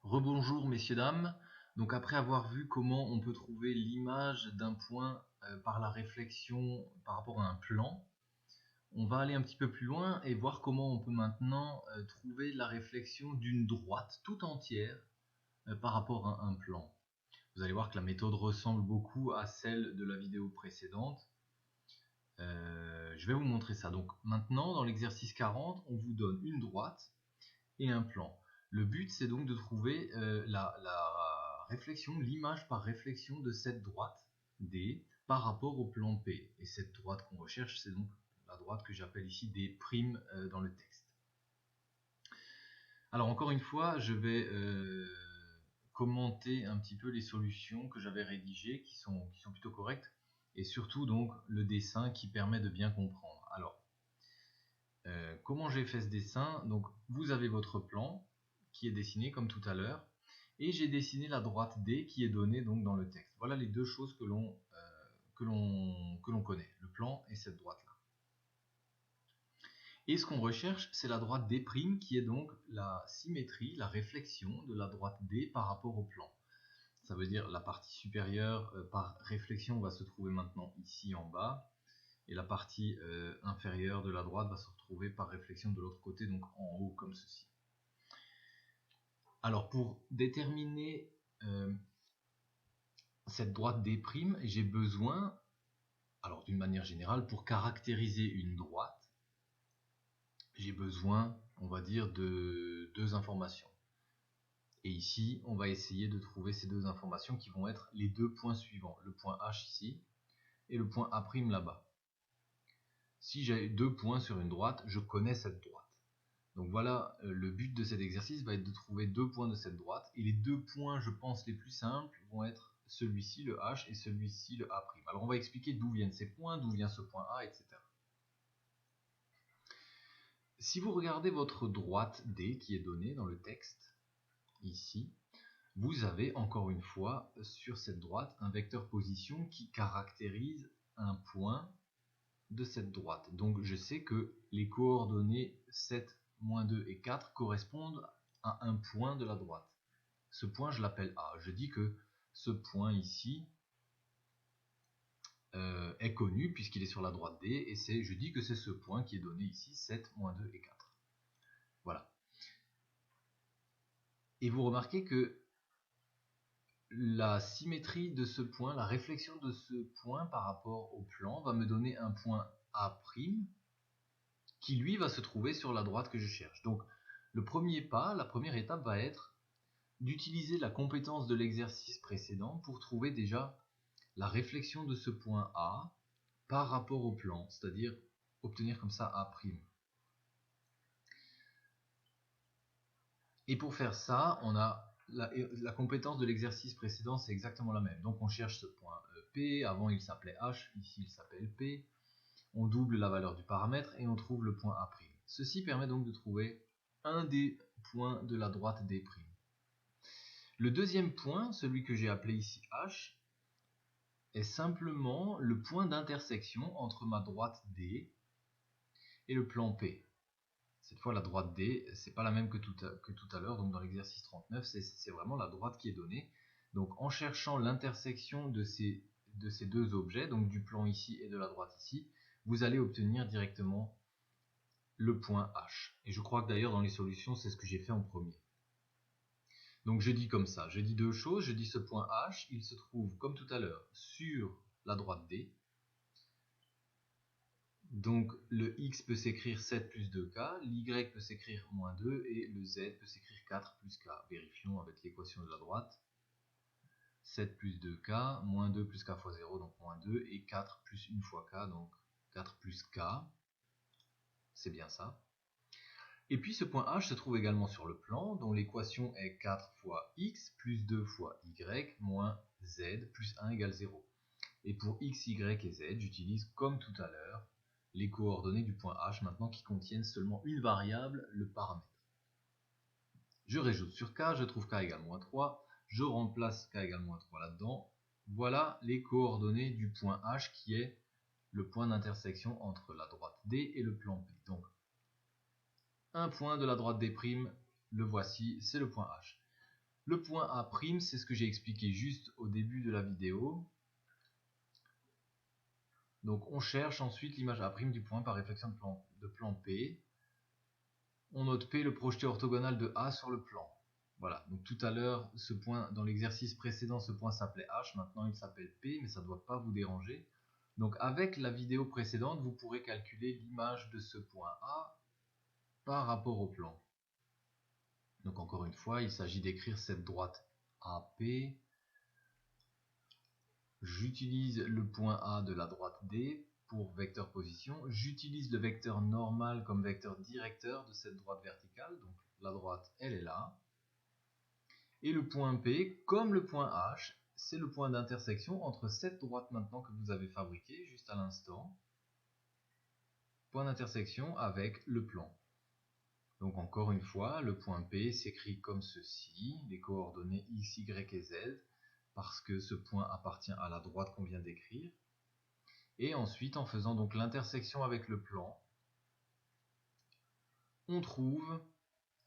Rebonjour messieurs dames. Donc après avoir vu comment on peut trouver l'image d'un point par la réflexion par rapport à un plan, on va aller un petit peu plus loin et voir comment on peut maintenant trouver la réflexion d'une droite tout entière par rapport à un plan. Vous allez voir que la méthode ressemble beaucoup à celle de la vidéo précédente. Je vais vous montrer ça. Donc maintenant, dans l'exercice 40, on vous donne une droite et un plan. Le but, c'est donc de trouver la réflexion, l'image par réflexion de cette droite D par rapport au plan P. Et cette droite qu'on recherche, c'est donc la droite que j'appelle ici D' dans le texte. Alors encore une fois, je vais commenter un petit peu les solutions que j'avais rédigées, qui sont plutôt correctes, et surtout donc le dessin qui permet de bien comprendre. Alors, comment j'ai fait ce dessin? Donc vous avez votre plan qui est dessiné comme tout à l'heure, et j'ai dessiné la droite D qui est donnée donc dans le texte. Voilà les deux choses que l'on connaît, le plan et cette droite là. Et ce qu'on recherche, c'est la droite D' qui est donc la symétrie, la réflexion de la droite D par rapport au plan. Ça veut dire la partie supérieure par réflexion va se trouver maintenant ici en bas, et la partie inférieure de la droite va se retrouver par réflexion de l'autre côté, donc en haut comme ceci. Alors pour déterminer cette droite D', j'ai besoin, alors d'une manière générale, pour caractériser une droite, j'ai besoin, on va dire, de deux informations. Et ici, on va essayer de trouver ces deux informations qui vont être les deux points suivants, le point H ici et le point A' là-bas. Si j'ai deux points sur une droite, je connais cette droite. Donc voilà, le but de cet exercice va être de trouver deux points de cette droite. Et les deux points, je pense, les plus simples vont être celui-ci, le H, et celui-ci, le A'. Alors on va expliquer d'où viennent ces points, d'où vient ce point A, etc. Si vous regardez votre droite D qui est donnée dans le texte, ici, vous avez encore une fois sur cette droite un vecteur position qui caractérise un point de cette droite. Donc je sais que les coordonnées 7, -2 et 4 correspondent à un point de la droite. Ce point, je l'appelle A. Je dis que ce point ici est connu puisqu'il est sur la droite D, et je dis que c'est ce point qui est donné ici, 7, -2 et 4. Voilà. Et vous remarquez que la symétrie de ce point, la réflexion de ce point par rapport au plan va me donner un point A' qui lui va se trouver sur la droite que je cherche. Donc le premier pas, la première étape va être d'utiliser la compétence de l'exercice précédent pour trouver déjà la réflexion de ce point A par rapport au plan, c'est-à-dire obtenir comme ça A'. Et pour faire ça, on a la compétence de l'exercice précédent, c'est exactement la même. Donc on cherche ce point P, avant il s'appelait H, ici il s'appelle P. On double la valeur du paramètre et on trouve le point A'. Ceci permet donc de trouver un des points de la droite D'. Le deuxième point, celui que j'ai appelé ici H, est simplement le point d'intersection entre ma droite D et le plan P. Cette fois, la droite D, c'est pas la même que tout à l'heure, donc dans l'exercice 39, c'est vraiment la droite qui est donnée. Donc en cherchant l'intersection de ces deux objets, donc du plan ici et de la droite ici, vous allez obtenir directement le point H. Et je crois que d'ailleurs dans les solutions, c'est ce que j'ai fait en premier. Donc je dis comme ça, je dis deux choses, je dis ce point H, il se trouve comme tout à l'heure sur la droite D. Donc le X peut s'écrire 7 plus 2K, l'Y peut s'écrire -2 et le Z peut s'écrire 4 plus K. Vérifions avec l'équation de la droite. 7 plus 2K, -2 plus K fois 0, donc -2, et 4 plus 1 fois K, donc 4 plus K. C'est bien ça. Et puis ce point H se trouve également sur le plan, dont l'équation est 4 fois X plus 2 fois Y moins Z plus 1 égale 0. Et pour X, Y et Z, j'utilise comme tout à l'heure les coordonnées du point H maintenant qui contiennent seulement une variable, le paramètre. Je rajoute sur K, je trouve K égale -3, je remplace K égale -3 là-dedans. Voilà les coordonnées du point H qui est le point d'intersection entre la droite D et le plan P. Donc un point de la droite D', le voici, c'est le point H. Le point A', c'est ce que j'ai expliqué juste au début de la vidéo. Donc on cherche ensuite l'image A' du point par réflexion de plan P. On note P le projeté orthogonal de A sur le plan. Voilà, donc tout à l'heure, ce point, dans l'exercice précédent, ce point s'appelait H, maintenant il s'appelle P, mais ça ne doit pas vous déranger. Donc avec la vidéo précédente, vous pourrez calculer l'image de ce point A par rapport au plan. Donc encore une fois, il s'agit d'écrire cette droite AP. J'utilise le point A de la droite D pour vecteur position. J'utilise le vecteur normal comme vecteur directeur de cette droite verticale. Donc la droite, elle est là. Et le point P, comme le point H, c'est le point d'intersection entre cette droite maintenant que vous avez fabriquée juste à l'instant. Point d'intersection avec le plan. Donc encore une fois, le point P s'écrit comme ceci, les coordonnées x, y et z, parce que ce point appartient à la droite qu'on vient d'écrire. Et ensuite, en faisant donc l'intersection avec le plan, on trouve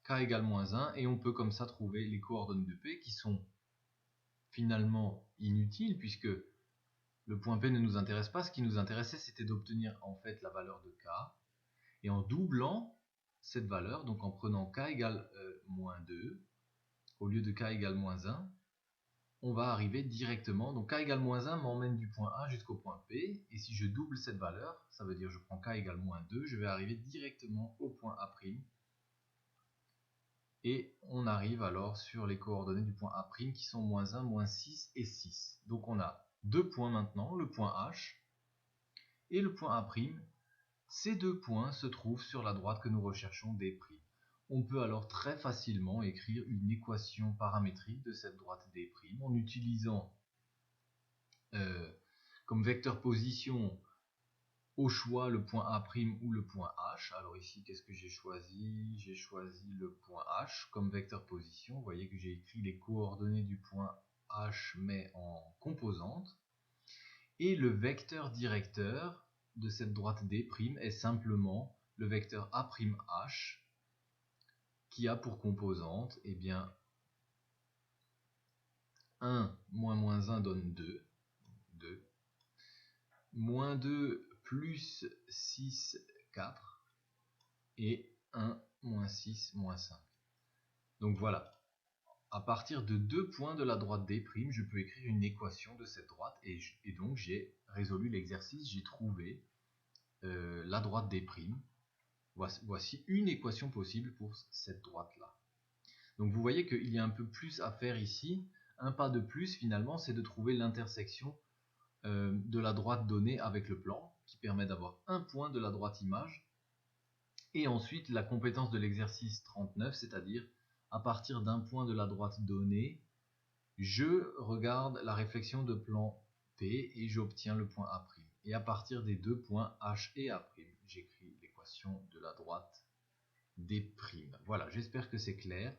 k égale -1 et on peut comme ça trouver les coordonnées de P qui sont finalement inutiles puisque le point P ne nous intéresse pas. Ce qui nous intéressait, c'était d'obtenir en fait la valeur de k. Et en doublant cette valeur, donc en prenant k égale -2 au lieu de k égale -1, on va arriver directement, donc k égale -1 m'emmène du point A jusqu'au point P, et si je double cette valeur, ça veut dire je prends k égale -2, je vais arriver directement au point A', et on arrive alors sur les coordonnées du point A' qui sont -1, -6 et 6. Donc on a deux points maintenant, le point H et le point A'. Ces deux points se trouvent sur la droite que nous recherchons D'. On peut alors très facilement écrire une équation paramétrique de cette droite D' en utilisant comme vecteur position au choix le point A' ou le point H. Alors ici, qu'est-ce que j'ai choisi? J'ai choisi le point H comme vecteur position. Vous voyez que j'ai écrit les coordonnées du point H mais en composante. Et le vecteur directeur de cette droite D' est simplement le vecteur A'H qui a pour composante, eh bien, 1 moins -1 donne 2, 2, moins 2 plus 6, 4, et 1 moins 6, moins 5. Donc voilà, à partir de deux points de la droite D', je peux écrire une équation de cette droite, et donc j'ai résolu l'exercice, j'ai trouvé la droite D'. Voici une équation possible pour cette droite-là. Donc vous voyez qu'il y a un peu plus à faire ici. Un pas de plus finalement, c'est de trouver l'intersection de la droite donnée avec le plan, qui permet d'avoir un point de la droite image. Et ensuite la compétence de l'exercice 39, c'est-à-dire à partir d'un point de la droite donnée, je regarde la réflexion de plan P et j'obtiens le point A'. Et à partir des deux points H et A', j'écris l'équation de la droite D'. Voilà, j'espère que c'est clair.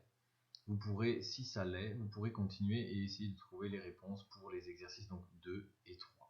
Vous pourrez, si ça l'est, vous pourrez continuer et essayer de trouver les réponses pour les exercices donc 2 et 3.